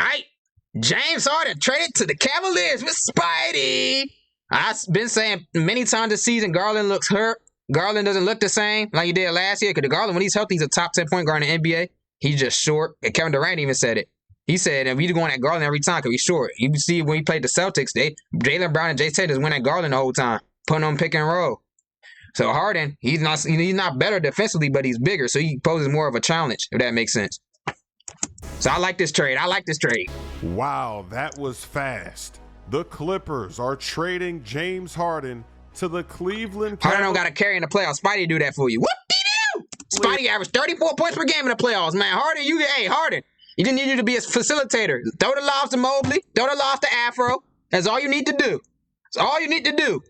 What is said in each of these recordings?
All right, James Harden traded to the Cavaliers with Spidey. I've been saying many times this season, Garland looks hurt. Garland doesn't look the same like he did last year. Because Garland, when he's healthy, he's a top 10 point guard in the NBA. He's just short. And Kevin Durant even said it. He said, and we're going at Garland every time because he's short. You see when he played the Celtics, Jaylen Brown and Jay Taylor went at Garland the whole time, putting on pick and roll. So Harden, he's not better defensively, but he's bigger, so he poses more of a challenge, if that makes sense. So I like this trade. Wow, that was fast. The Clippers are trading James Harden to the Cleveland Cavaliers. Harden don't got to carry in the playoffs. Spidey do that for you. Whoop-de-doo! Spidey averaged 34 points per game in the playoffs, man. Harden, Harden. He didn't need you to be a facilitator. Throw the lobs to Mobley. Throw the lobs to Afro. That's all you need to do. That's all you need to do.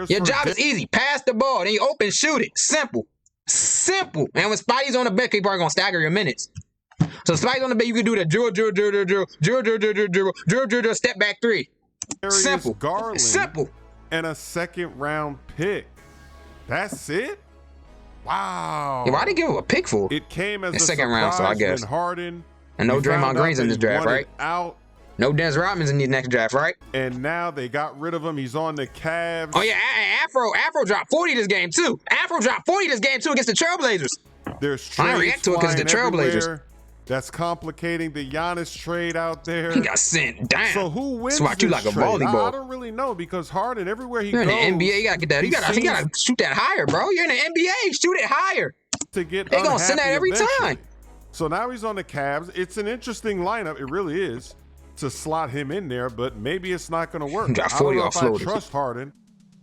Your job is easy. Pass the ball. Then you open, shoot it. Simple. Simple. And when Spidey's on the bench, people are going to stagger your minutes. So Spidey's on the bench, you can do the drill, step back three. Simple. Garland Simple. And a second-round pick. That's it? Wow. Yeah, why did they give him a pick for? It came as a second round, so I guess. Harden. And no Draymond Green's in this draft, right? Out. No Dennis Rodman's in the next draft, right? And now they got rid of him. He's on the Cavs. Oh, yeah, Afro dropped 40 this game, too. Afro dropped 40 this game, too, against the Trailblazers. There's trades I react to it because the Trailblazers. That's complicating the Giannis trade out there. He got sent down. So who wins Swat you like a volleyball. I don't really know because Harden, everywhere he You're goes. You're in the NBA, you got to get that. You got to shoot that higher, bro. You're in the NBA, shoot it higher. To get They're going to send that every time. So now he's on the Cavs. It's an interesting lineup. It really is to slot him in there, but maybe it's not going to work. Got 40 I don't know if offloaders. I trust Harden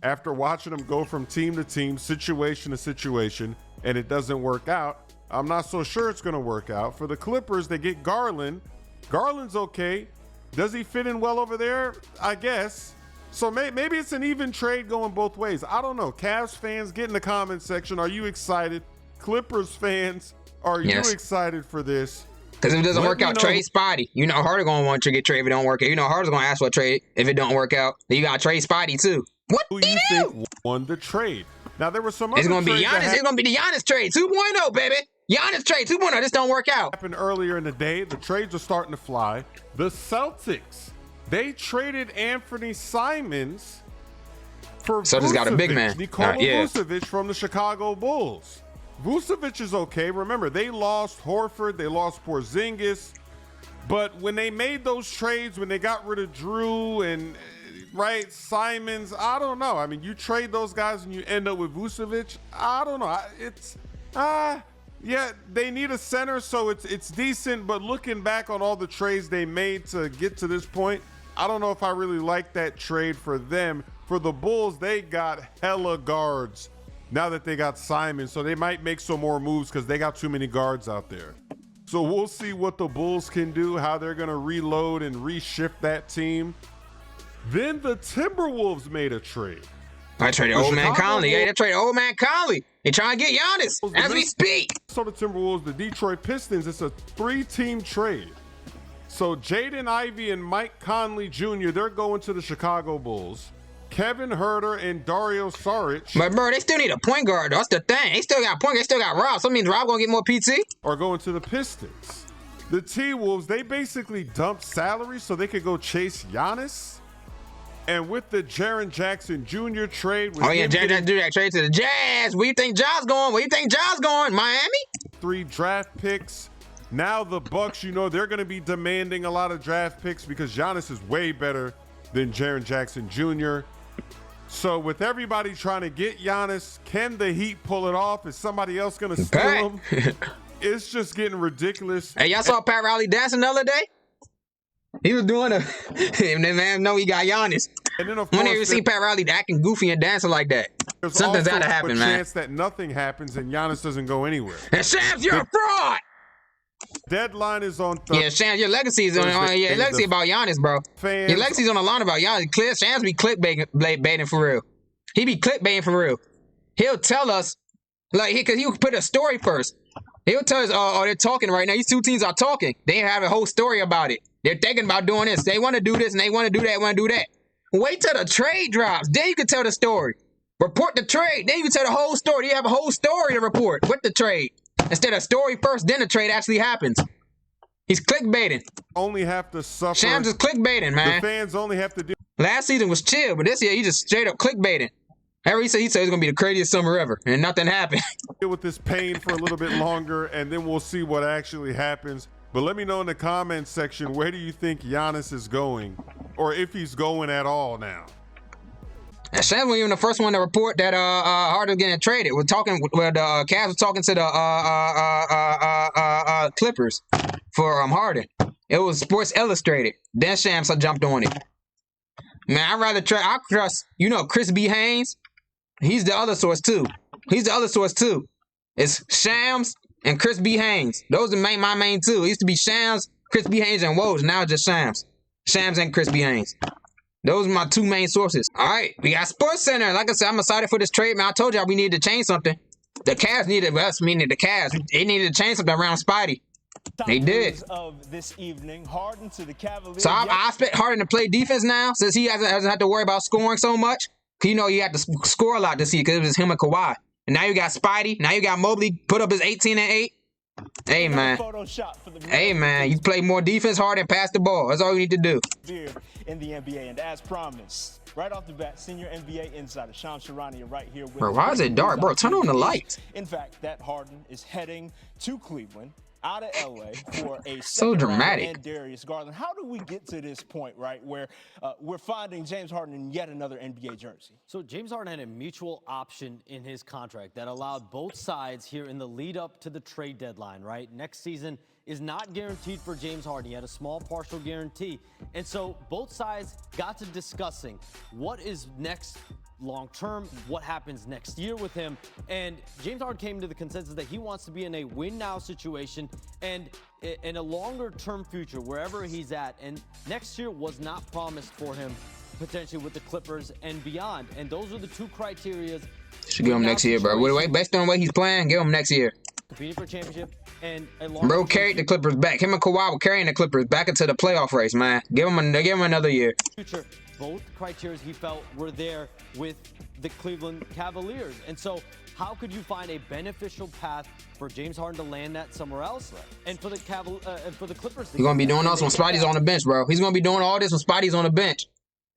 after watching him go from team to team, situation to situation, and it doesn't work out. I'm not so sure it's going to work out. For the Clippers, they get Garland. Garland's okay. Does he fit in well over there? I guess. So maybe it's an even trade going both ways. I don't know. Cavs fans, get in the comment section. Are you excited? Clippers fans, are you excited for this? Because if it doesn't work out, trade Spidey. You know Harden going to want to get trade if it don't work out. You know Harden's going to ask for a trade if it don't work out. Then you got to trade Spidey too. What do you think won the trade? Now, there were some other It's going to be trades Giannis. It's going to be the Giannis trade 2.0, baby. Giannis trade 2.0. This don't work out. Happened earlier in the day. The trades are starting to fly. The Celtics, they traded Anthony Simons for Celtics got a big man. Nikola Vucevic from the Chicago Bulls. Vucevic is okay. Remember, they lost Horford. They lost Porzingis. But when they made those trades, when they got rid of Drew and Simons, I don't know. I mean, you trade those guys and you end up with Vucevic. I don't know. Yeah, they need a center, so it's decent. But looking back on all the trades they made to get to this point, I don't know if I really like that trade for them. For the Bulls, they got hella guards now that they got Simon, so they might make some more moves because they got too many guards out there. So we'll see what the Bulls can do, how they're going to reload and reshift that team. Then the Timberwolves made a trade. I traded Old Man Conley. Yeah, they traded Old Man Conley. They trying to get Giannis as we speak. So the Timberwolves, the Detroit Pistons, it's a 3-team trade. So Jaden Ivey and Mike Conley Jr., they're going to the Chicago Bulls. Kevin Huerter and Dario Saric. But, bro, they still need a point guard, though. That's the thing. They still got a point guard. They still got Rob. So that means Rob going to get more PT? Are going to the Pistons. The T-Wolves, they basically dumped salary so they could go chase Giannis. And with the Jaren Jackson Jr. trade. Jaren Jackson do that trade to the Jazz. Where do you think Ja's going? Miami? 3 draft picks. Now the Bucks, they're going to be demanding a lot of draft picks because Giannis is way better than Jaren Jackson Jr. So with everybody trying to get Giannis, can the Heat pull it off? Is somebody else going to steal him? It's just getting ridiculous. Hey, y'all saw Pat Riley dancing the other day? He was doing man, no, he got Giannis. And then, of course, when you see Pat Riley acting goofy and dancing like that, something's got to happen, man. There's a chance that nothing happens and Giannis doesn't go anywhere. And Shams, you're a fraud. Deadline is on Thursday. Yeah, Shams, your legacy is on. Your legacy about Giannis, bro. Your legacy's on the line about Giannis. Clear, Shams be clickbaiting for real. He be clickbaiting for real. He'll tell us, because he put a story first. He'll tell us, they're talking right now. These two teams are talking. They have a whole story about it. They're thinking about doing this. They want to do this and they want to do that, Wait till the trade drops. Then you can tell the story. Report the trade. Then you can tell the whole story. You have a whole story to report with the trade. Instead of story first, then the trade actually happens. He's clickbaiting. Only have to suffer. Shams is clickbaiting, man. The fans only have to do Last season was chill, but this year he just straight up clickbaiting. He said it's gonna be the craziest summer ever, and nothing happened. deal with this pain for a little bit longer, and then we'll see what actually happens. But let me know in the comments section, where do you think Giannis is going, or if he's going at all now? And Shams wasn't even the first one to report that Harden getting traded. We're talking where the Cavs was talking to the Clippers for Harden. It was Sports Illustrated. Then Shams jumped on it. Man, I'd rather I trust, Chris B. Haynes. He's the other source too. It's Shams and Chris B. Haynes. Those are my main two. It used to be Shams, Chris B. Haynes, and Woj. Now it's just Shams. Shams and Chris B. Haynes. Those are my two main sources. All right, we got Sports Center. Like I said, I'm excited for this trade, man. I told y'all we needed to change something. The Cavs needed us, meaning the Cavs. They needed to change something around Spidey. They did. Of this evening, Harden to the Cavaliers. So I expect Harden to play defense now, since he hasn't had to worry about scoring so much. Cause you had to score a lot this year because it was him and Kawhi. And now you got Spidey. Now you got Mobley put up his 18 and 8. Hey man. Hey man, you play more defense, Harden, pass the ball. That's all you need to do. In the NBA, and as promised, right off the bat, senior NBA insider Shams right here with. Bro, why is it dark, bro? Turn on the lights. In fact, that Harden is heading to Cleveland, out of LA for a so dramatic. And Darius Garland. How do we get to this point, right, where we're finding James Harden in yet another NBA jersey? So James Harden had a mutual option in his contract that allowed both sides here in the lead up to the trade deadline, right? Next season is not guaranteed for James Harden. He had a small partial guarantee. And so both sides got to discussing what is next long term, what happens next year with him. And James Harden came to the consensus that he wants to be in a win now situation and in a longer term future wherever he's at. And next year was not promised for him potentially with the Clippers and beyond. And those are the two criteria. Should give him next year, bro. Based on the way he's playing, give him next year. Competing for a championship and bro carried the Clippers back. Him and Kawhi were carrying the Clippers back into the playoff race, man. Give him another year. Future, both criteria he felt were there with the Cleveland Cavaliers, and so how could you find a beneficial path for James Harden to land that somewhere else? And for the Clippers, he's gonna be doing this when Spidey's on the bench, bro. He's gonna be doing all this when Spidey's on the bench.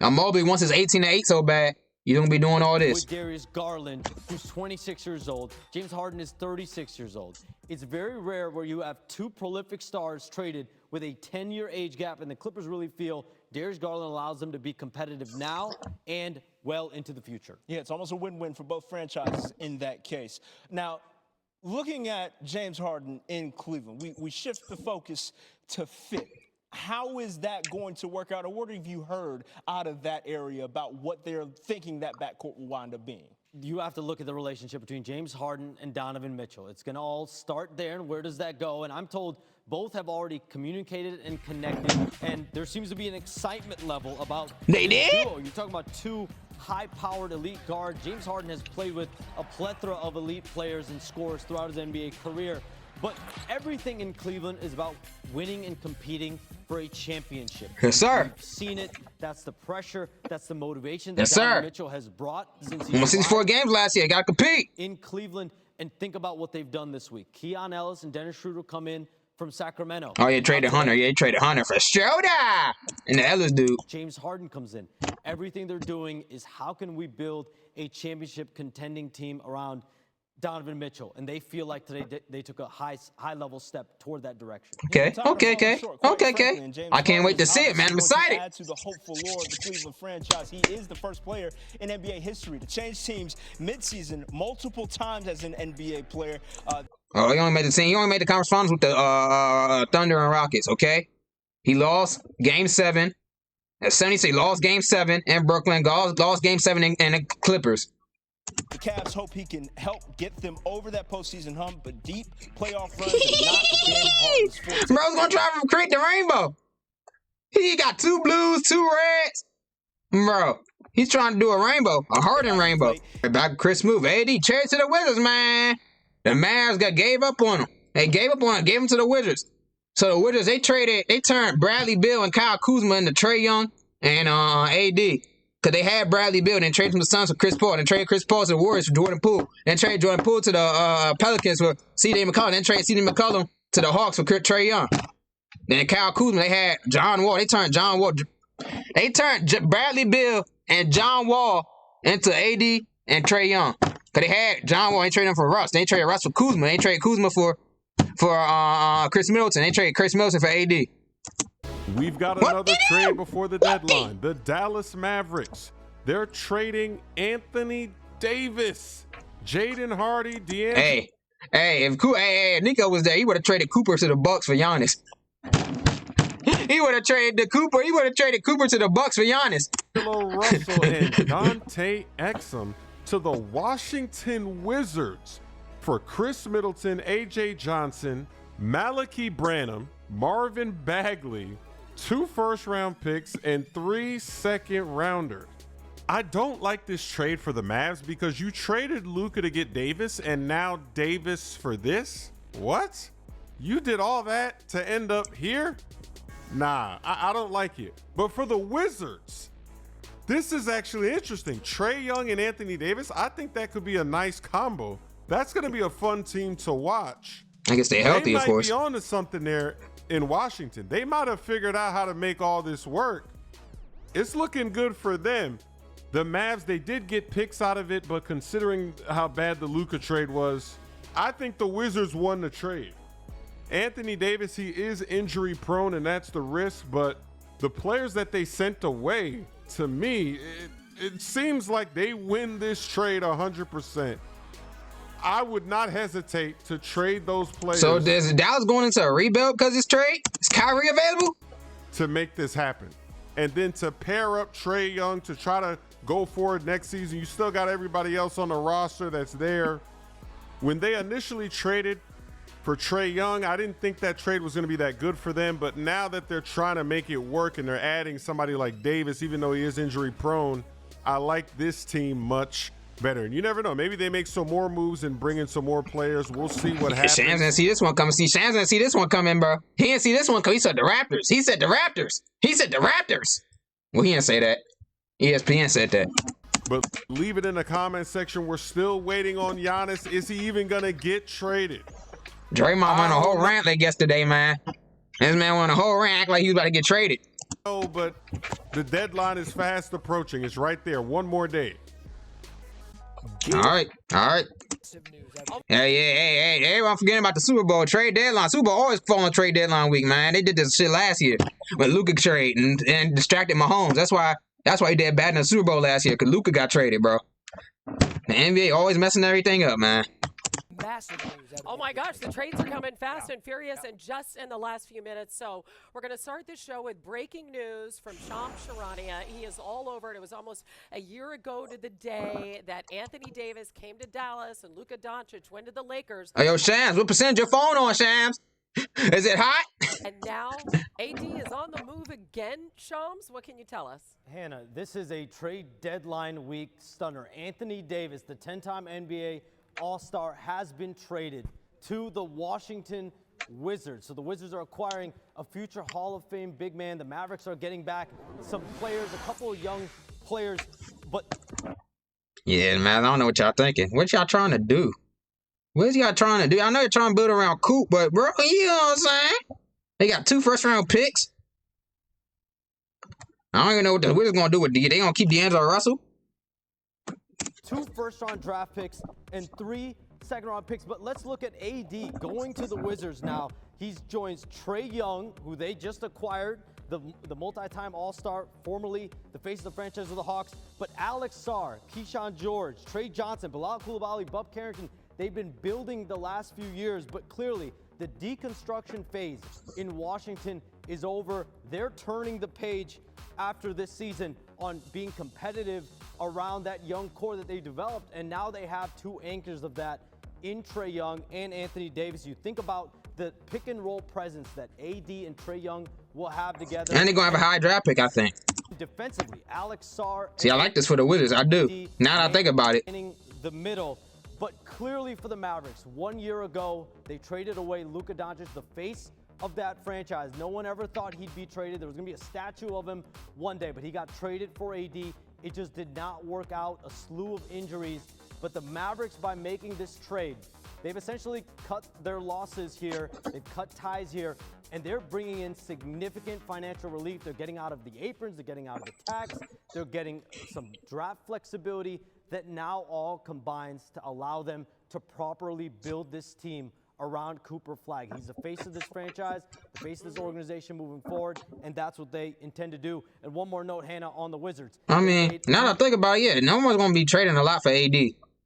Now Mobley wants his 18 and 8 so bad. You're going to be doing all this. With Darius Garland, who's 26 years old. James Harden is 36 years old. It's very rare where you have two prolific stars traded with a 10-year age gap, and the Clippers really feel Darius Garland allows them to be competitive now and well into the future. Yeah, it's almost a win-win for both franchises in that case. Now, looking at James Harden in Cleveland, we shift the focus to fit. How is that going to work out, or what have you heard out of that area about what they're thinking that backcourt will wind up being? You have to look at the relationship between James Harden and Donovan Mitchell. It's going to all start there, and where does that go? And I'm told both have already communicated and connected, and there seems to be an excitement level about they did? Duo. You're talking about two high-powered elite guards. James Harden has played with a plethora of elite players and scorers throughout his NBA career. But everything in Cleveland is about winning and competing for a championship. Yes, sir. We've seen it. That's the pressure. That's the motivation that yes, Donovan sir. Mitchell has brought since he won 64 games last year. Got to compete. In Cleveland, and think about what they've done this week. Keon Ellis and Dennis Schroeder come in from Sacramento. Oh, yeah, traded Hunter. Yeah, traded Hunter for Schroeder. And the Ellis dude. James Harden comes in. Everything they're doing is how can we build a championship contending team around Donovan Mitchell, and they feel like today they took a high-level step toward that direction. Okay. I can't wait to see it, man. I'm excited. Add to the hopeful lore of the Cleveland franchise. He is the first player in NBA history to change teams mid-season multiple times as an NBA player. Oh, he only made the team. He only made the conference finals with the Thunder and Rockets. Okay, he lost Game 7. As Sonny said, he lost Game 7 in Brooklyn. Lost Game 7 in the Clippers. The Cavs hope he can help get them over that postseason hump, but deep playoff runs have not been Harden's forte. Bro's gonna try to create the rainbow. He got 2 blues, 2 reds. Bro, he's trying to do a rainbow, a Harden rainbow. Back Chris Move, AD, chase to the Wizards, man. The Mavs gave up on him. They gave up on him, gave him to the Wizards. So the Wizards, they turned Bradley Beal and Kyle Kuzma into Trae Young and AD. Because they had Bradley Beal and traded from the Suns for Chris Paul. And traded Chris Paul to the Warriors for Jordan Poole. And traded Jordan Poole to the Pelicans for C.J. McCollum. Then traded C.J. McCollum to the Hawks for Trae Young. Then Kyle Kuzma, they had John Wall. They turned Bradley Beal and John Wall into AD and Trae Young. Cause they had John Wall, they traded him for Russ. They traded Russ for Kuzma. They traded Kuzma for Chris Middleton. They traded Chris Middleton for AD. We've got another trade before the deadline. The Dallas Mavericks. They're trading Anthony Davis, Jaden Hardy, D'Angelo. If Nico was there, he would have traded Cooper to the Bucks for Giannis. He would have traded Cooper to the Bucks for Giannis. Russell and Dante Exum to the Washington Wizards for Chris Middleton, AJ Johnson, Malachi Branham, Marvin Bagley, 2 first-round picks, and 3 second-rounders. I don't like this trade for the Mavs because you traded Luka to get Davis and now Davis for this? What? You did all that to end up here? Nah, I don't like it. But for the Wizards, this is actually interesting. Trae Young and Anthony Davis, I think that could be a nice combo. That's going to be a fun team to watch. I guess they're healthy, of course. They might be onto something there in Washington. They might have figured out how to make all this work. It's looking good for them. The Mavs, they did get picks out of it, but considering how bad the Luka trade was, I think the Wizards won the trade. Anthony Davis, he is injury prone, and that's the risk, but the players that they sent away, to me, it seems like they win this trade 100%. I would not hesitate to trade those players. So is Dallas going into a rebuild because it's trade? Is Kyrie available? To make this happen. And then to pair up Trae Young to try to go forward next season. You still got everybody else on the roster that's there. When they initially traded for Trae Young, I didn't think that trade was going to be that good for them. But now that they're trying to make it work and they're adding somebody like Davis, even though he is injury prone, I like this team much better. And you never know. Maybe they make some more moves and bring in some more players. We'll see what happens. Shams didn't see this one coming. Shams didn't see this one coming, bro. He didn't see this one coming. He said the Raptors. He said the Raptors. Well, he didn't say that. ESPN said that. But leave it in the comment section. We're still waiting on Giannis. Is he even going to get traded? Draymond went a whole rant like yesterday, man. This man went a whole rant act like he was about to get traded. No, but the deadline is fast approaching. It's right there. One more day. All right. Hey, everyone forgetting about the Super Bowl trade deadline. Super Bowl always fall on trade deadline week, man. They did this shit last year with Luka trade and distracted Mahomes. That's why he did bad in the Super Bowl last year, because Luka got traded, bro. The NBA always messing everything up, man. Oh my gosh, the trades are coming fast and furious and just in the last few minutes. So we're going to start this show with breaking news from Shams Charania. He is all over it. It was almost a year ago to the day that Anthony Davis came to Dallas and Luka Doncic went to the Lakers. Hey, yo, Shams, what percentage your phone on, Shams? Is it hot? And now AD is on the move again. Shams, what can you tell us? Hannah, this is a trade deadline week stunner. Anthony Davis, the 10-time NBA All-Star, has been traded to the Washington Wizards. So the Wizards are acquiring a future Hall of Fame big man. The Mavericks are getting back some players, a couple of young players, but... Yeah, man, I don't know what y'all thinking. What y'all trying to do? What y'all trying to do? I know you're trying to build around Coop, but bro, you know what I'm saying? They got 2 first-round picks. I don't even know what the Wizards going to do with D. They going to keep D'Angelo Russell? 2 first-round draft picks and 3 second-round picks. But let's look at AD going to the Wizards now. He joins Trae Young, who they just acquired, the multi-time All-Star, formerly the face of the franchise of the Hawks. But Alex Sarr, Keyshawn George, Trey Johnson, Bilal Coulibaly, Bub Carrington, they've been building the last few years, but clearly the deconstruction phase in Washington is over. They're turning the page after this season on being competitive around that young core that they developed, and now they have 2 anchors of that in Trae Young and Anthony Davis. You think about the pick and roll presence that AD and Trae Young will have together. And they're going to have a high draft pick, I think. Defensively, Alex Sarr. See, I like this for the Wizards. I do. Now that I think about it. The middle. But clearly for the Mavericks, 1 year ago, they traded away Luka Doncic, the face of that franchise. No one ever thought he'd be traded. There was going to be a statue of him one day, but he got traded for AD. It just did not work out. A slew of injuries. But the Mavericks, by making this trade, they've essentially cut their losses here. They've cut ties here, and they're bringing in significant financial relief. They're getting out of the aprons. They're getting out of the tax. They're getting some draft flexibility that now all combines to allow them to properly build this team around Cooper Flagg. He's the face of this franchise, the face of this organization moving forward, and that's what they intend to do. And one more note, Hannah, on the Wizards. I mean, now that I think about it, no one's going to be trading a lot for AD,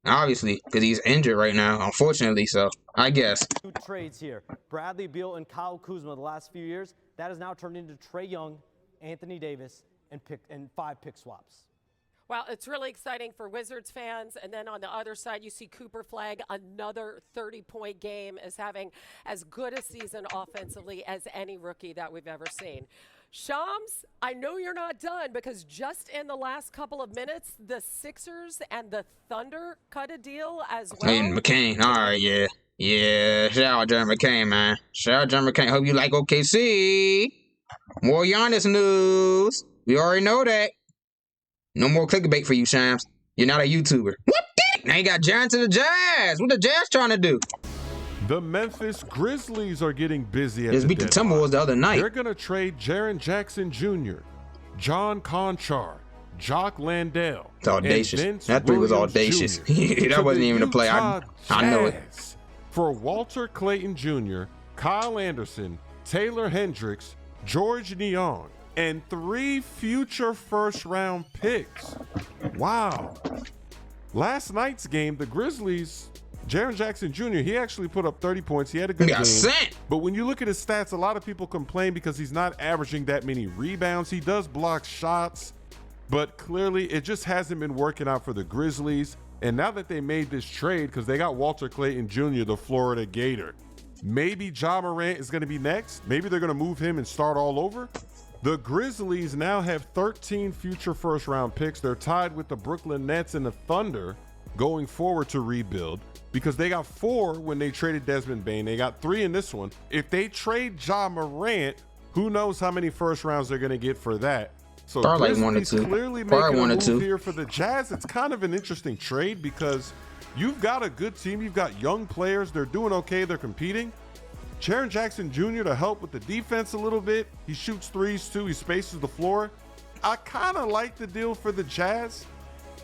obviously, because he's injured right now, unfortunately, so I guess. 2 trades here. Bradley Beal and Kyle Kuzma the last few years. That has now turned into Trae Young, Anthony Davis, and 5 pick swaps. Well, it's really exciting for Wizards fans. And then on the other side, you see Cooper Flagg, another 30-point game, is having as good a season offensively as any rookie that we've ever seen. Shams, I know you're not done, because just in the last couple of minutes, the Sixers and the Thunder cut a deal as well. And McCain, all right, yeah. Yeah, shout out Jerry McCain, man. Shout out Jerry McCain. Hope you like OKC. More Giannis news. We already know that. No more clickbait for you, Shams. You're not a YouTuber. What the? Now you got Jaren to the Jazz. What the Jazz trying to do? The Memphis Grizzlies are getting busy at Just the beat the deadline. Timberwolves the other night. They're going to trade Jaren Jackson Jr., John Conchar, Jock Landale, It's audacious. and Vince That 3 was Williams audacious. Jr. That to wasn't the even a play. Utah I know it. Jazz for Walter Clayton Jr., Kyle Anderson, Taylor Hendricks, George Niang, and 3 future first-round picks. Wow. Last night's game, the Grizzlies, Jaren Jackson Jr., he actually put up 30 points. He had a good He got game. sent. But when you look at his stats, a lot of people complain because he's not averaging that many rebounds. He does block shots, but clearly it just hasn't been working out for the Grizzlies. And now that they made this trade, because they got Walter Clayton Jr., the Florida Gator, maybe Ja Morant is going to be next. Maybe they're going to move him and start all over. The Grizzlies now have 13 future first-round picks. They're tied with the Brooklyn Nets and the Thunder going forward to rebuild, because they got 4 when they traded Desmond Bane. They got 3 in this one. If they trade Ja Morant, who knows how many first rounds they're going to get for that. So Probably like 1 or Grizzlies 2. clearly Probably making 1 a or move 2. here for the Jazz. It's kind of an interesting trade because you've got a good team. You've got young players. They're doing okay. They're competing. Jaren Jackson Jr. to help with the defense a little bit. He shoots threes too. He spaces the floor. I kind of like the deal for the Jazz.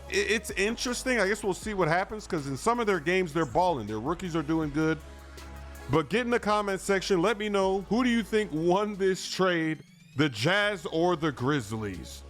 It's interesting. I guess we'll see what happens, because in some of their games, they're balling. Their rookies are doing good. But get in the comment section. Let me know, who do you think won this trade, the Jazz or the Grizzlies?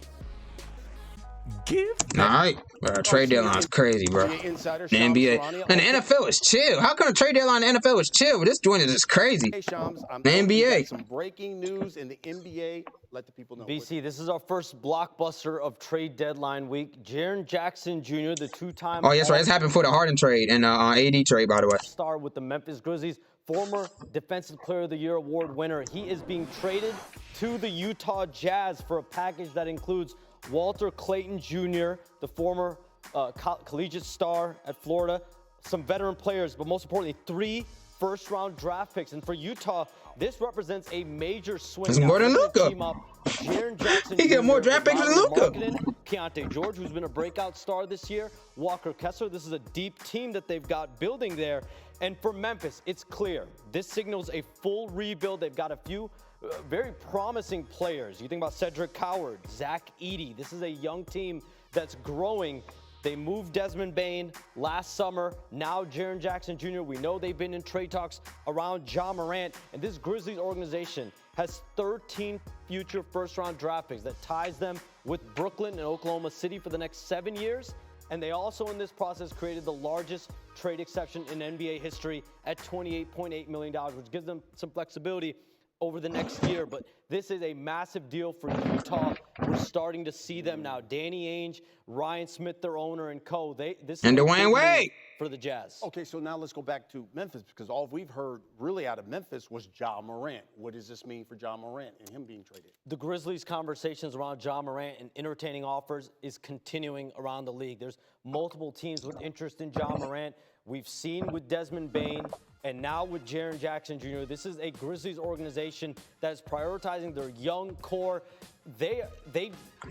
All right. Trade deadline's crazy, bro. The NBA. And the NFL is chill. How come the trade deadline in the NFL is chill? But this joint is just crazy. Hey, Shams, I'm The told you NBA. got some breaking news in the NBA. Let the people know. BC, this is our first blockbuster of trade deadline week. Jaren Jackson Jr., the 2-time Oh, yes, right. This happened for the Harden trade and AD trade, by the way. star with the Memphis Grizzlies, former Defensive Player of the Year award winner. He is being traded to the Utah Jazz for a package that includes Walter Clayton Jr., the former collegiate star at Florida, some veteran players, but most importantly, 3 first-round draft picks. And for Utah, this represents a major swing. It's more than Luka. Jaren Jackson He get Jr. more draft picks than Luka. Keontae George, who's been a breakout star this year, Walker Kessler. This is a deep team that they've got building there. And for Memphis, it's clear. This signals a full rebuild. They've got a few very promising players. You think about Cedric Coward, Zach Edey. This is a young team that's growing. They moved Desmond Bane last summer. Now Jaren Jackson Jr. We know they've been in trade talks around Ja Morant. And this Grizzlies organization has 13 future first-round draft picks that ties them with Brooklyn and Oklahoma City for the next 7 years. And they also, in this process, created the largest trade exception in NBA history at $28.8 million, which gives them some flexibility over the next year. But this is a massive deal for Utah. We're starting to see them now. Danny Ainge, Ryan Smith, their owner, and co. This is And a Dwayne big move Wade. for the Jazz. Okay, so now let's go back to Memphis, because all we've heard really out of Memphis was Ja Morant. What does this mean for Ja Morant and him being traded? The Grizzlies' conversations around Ja Morant and entertaining offers is continuing around the league. There's multiple teams with interest in Ja Morant. We've seen with Desmond Bain and now with Jaren Jackson Jr. This is a Grizzlies organization that is prioritizing their young core. They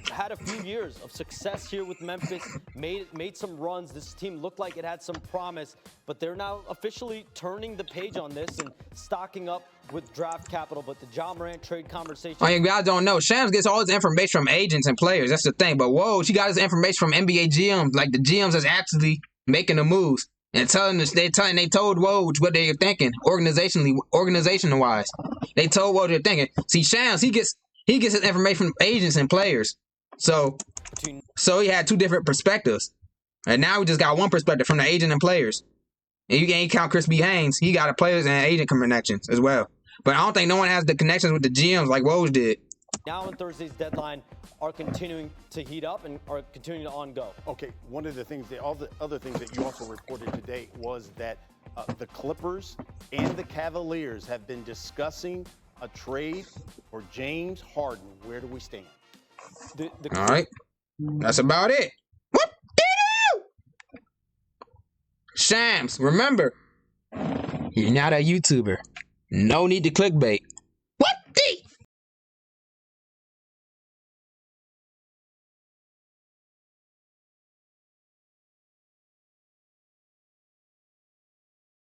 had a few years of success here with Memphis, made some runs. This team looked like it had some promise, but they're now officially turning the page on this and stocking up with draft capital. But the Ja Morant trade conversation. Oh, you guys don't know. Shams gets all his information from agents and players. That's the thing. But whoa, she got his information from NBA GMs, like the GMs that's actually making the moves and telling us. They told Woj what they're thinking organizational wise. They told Woj they're thinking. See, Shams, he gets his information from agents and players. So he had two different perspectives. And now we just got one perspective from the agent and players. And you can't count Chris B. Haynes. He got a players and agent connections as well. But I don't think no one has the connections with the GMs like Woj did. Now on Thursday's deadline are continuing to heat up and are continuing to on-go. Okay, one of the things, all the other things that you also reported today was that the Clippers and the Cavaliers have been discussing a trade for James Harden. Where do we stand? All right. That's about it. Whoop-dee-doo! Shams, remember, you're not a YouTuber. No need to clickbait.